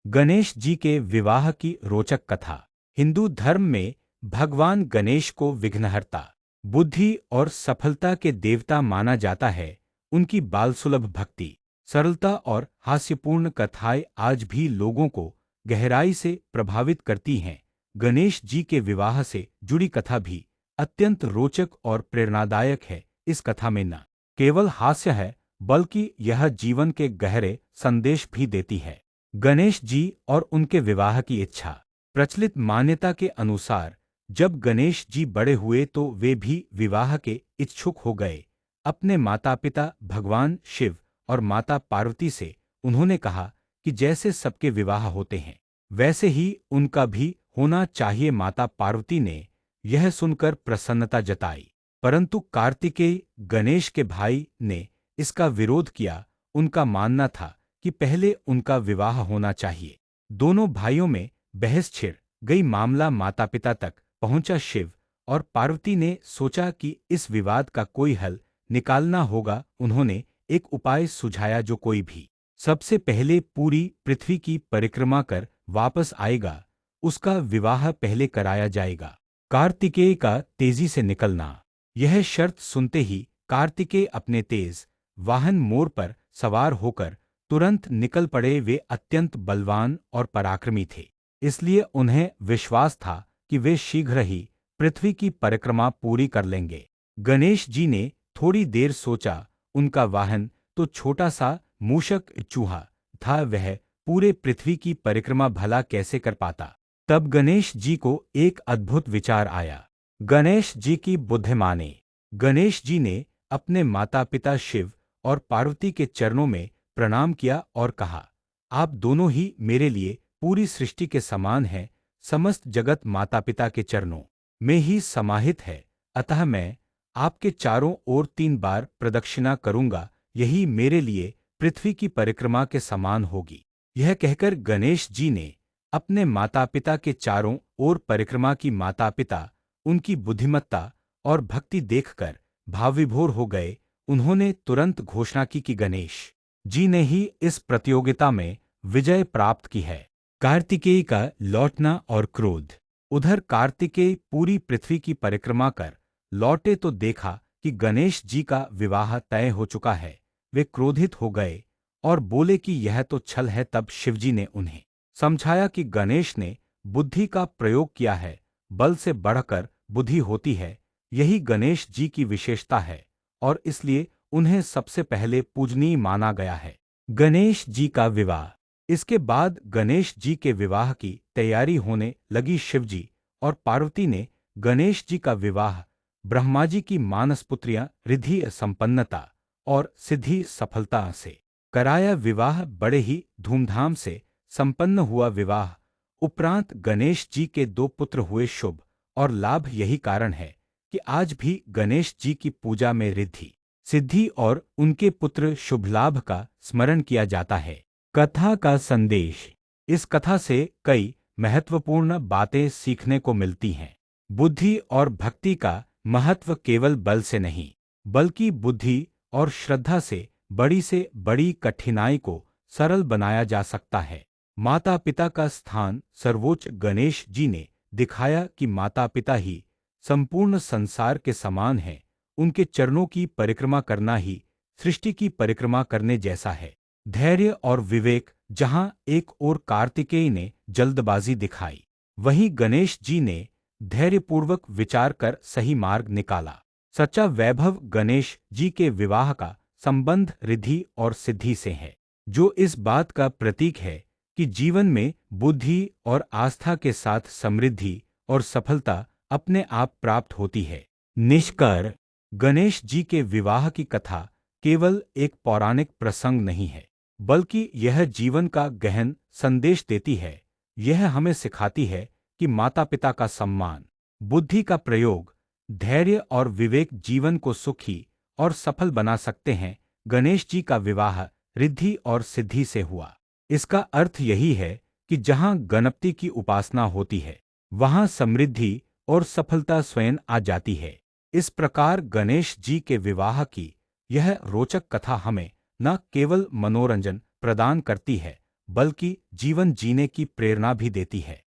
गणेश जी के विवाह की रोचक कथा। हिंदू धर्म में भगवान गणेश को विघ्नहर्ता, बुद्धि और सफलता के देवता माना जाता है। उनकी बालसुलभ भक्ति, सरलता और हास्यपूर्ण कथाएं आज भी लोगों को गहराई से प्रभावित करती हैं। गणेश जी के विवाह से जुड़ी कथा भी अत्यंत रोचक और प्रेरणादायक है। इस कथा में न केवल हास्य है, बल्कि यह जीवन के गहरे संदेश भी देती है। गणेश जी और उनके विवाह की इच्छा। प्रचलित मान्यता के अनुसार जब गणेश जी बड़े हुए तो वे भी विवाह के इच्छुक हो गए। अपने माता पिता भगवान शिव और माता पार्वती से उन्होंने कहा कि जैसे सबके विवाह होते हैं वैसे ही उनका भी होना चाहिए। माता पार्वती ने यह सुनकर प्रसन्नता जताई, परंतु कार्तिकेय गणेश के भाई ने इसका विरोध किया। उनका मानना था कि पहले उनका विवाह होना चाहिए। दोनों भाइयों में बहस छिड़ गई। मामला माता पिता तक पहुंचा। शिव और पार्वती ने सोचा कि इस विवाद का कोई हल निकालना होगा। उन्होंने एक उपाय सुझाया, जो कोई भी सबसे पहले पूरी पृथ्वी की परिक्रमा कर वापस आएगा, उसका विवाह पहले कराया जाएगा। कार्तिकेय का तेजी से निकलना। यह शर्त सुनते ही कार्तिकेय अपने तेज वाहन मोर पर सवार होकर तुरंत निकल पड़े। वे अत्यंत बलवान और पराक्रमी थे, इसलिए उन्हें विश्वास था कि वे शीघ्र ही पृथ्वी की परिक्रमा पूरी कर लेंगे। गणेश जी ने थोड़ी देर सोचा। उनका वाहन तो छोटा सा मूषक चूहा था, वह पूरे पृथ्वी की परिक्रमा भला कैसे कर पाता। तब गणेश जी को एक अद्भुत विचार आया। गणेश जी की बुद्धिमानी। गणेश जी ने अपने माता पिता शिव और पार्वती के चरणों में प्रणाम किया और कहा, आप दोनों ही मेरे लिए पूरी सृष्टि के समान हैं। समस्त जगत माता पिता के चरणों में ही समाहित है, अतः मैं आपके चारों ओर 3 बार प्रदक्षिणा करूंगा। यही मेरे लिए पृथ्वी की परिक्रमा के समान होगी। यह कहकर गणेश जी ने अपने माता पिता के चारों ओर परिक्रमा की। माता पिता उनकी बुद्धिमत्ता और भक्ति देखकर भावविभोर हो गए। उन्होंने तुरंत घोषणा की कि गणेश जी ने ही इस प्रतियोगिता में विजय प्राप्त की है। कार्तिकेय का लौटना और क्रोध। उधर कार्तिकेय पूरी पृथ्वी की परिक्रमा कर लौटे तो देखा कि गणेश जी का विवाह तय हो चुका है। वे क्रोधित हो गए और बोले कि यह तो छल है। तब शिवजी ने उन्हें समझाया कि गणेश ने बुद्धि का प्रयोग किया है, बल से बढ़कर बुद्धि होती है। यही गणेश जी की विशेषता है और इसलिए उन्हें सबसे पहले पूजनीय माना गया है। गणेश जी का विवाह। इसके बाद गणेश जी के विवाह की तैयारी होने लगी। शिवजी और पार्वती ने गणेश जी का विवाह ब्रह्मा जी की मानसपुत्रियां रिद्धि संपन्नता और सिद्धि सफलता से कराया। विवाह बड़े ही धूमधाम से संपन्न हुआ। विवाह उपरांत गणेश जी के 2 पुत्र हुए। शुभ और लाभ। यही कारण है कि आज भी गणेश जी की पूजा में रिद्धि सिद्धि और उनके पुत्र शुभ लाभ का स्मरण किया जाता है। कथा का संदेश। इस कथा से कई महत्वपूर्ण बातें सीखने को मिलती हैं। बुद्धि और भक्ति का महत्व केवल बल से नहीं, बल्कि बुद्धि और श्रद्धा से बड़ी कठिनाई को सरल बनाया जा सकता है। माता पिता का स्थान सर्वोच्च। गणेश जी ने दिखाया कि माता पिता ही संपूर्ण संसार के समान हैं। उनके चरणों की परिक्रमा करना ही सृष्टि की परिक्रमा करने जैसा है। धैर्य और विवेक। जहां एक ओर कार्तिकेय ने जल्दबाजी दिखाई, वहीं गणेश जी ने धैर्यपूर्वक विचार कर सही मार्ग निकाला। सच्चा वैभव। गणेश जी के विवाह का संबंध रिद्धि और सिद्धि से है, जो इस बात का प्रतीक है कि जीवन में बुद्धि और आस्था के साथ समृद्धि और सफलता अपने आप प्राप्त होती है। निष्कर्ष। गणेश जी के विवाह की कथा केवल एक पौराणिक प्रसंग नहीं है, बल्कि यह जीवन का गहन संदेश देती है। यह हमें सिखाती है कि माता पिता का सम्मान, बुद्धि का प्रयोग, धैर्य और विवेक जीवन को सुखी और सफल बना सकते हैं। गणेश जी का विवाह रिद्धि और सिद्धि से हुआ। इसका अर्थ यही है कि जहां गणपति की उपासना होती है, वहां समृद्धि और सफलता स्वयं आ जाती है। इस प्रकार गणेश जी के विवाह की यह रोचक कथा हमें न केवल मनोरंजन प्रदान करती है, बल्कि जीवन जीने की प्रेरणा भी देती है।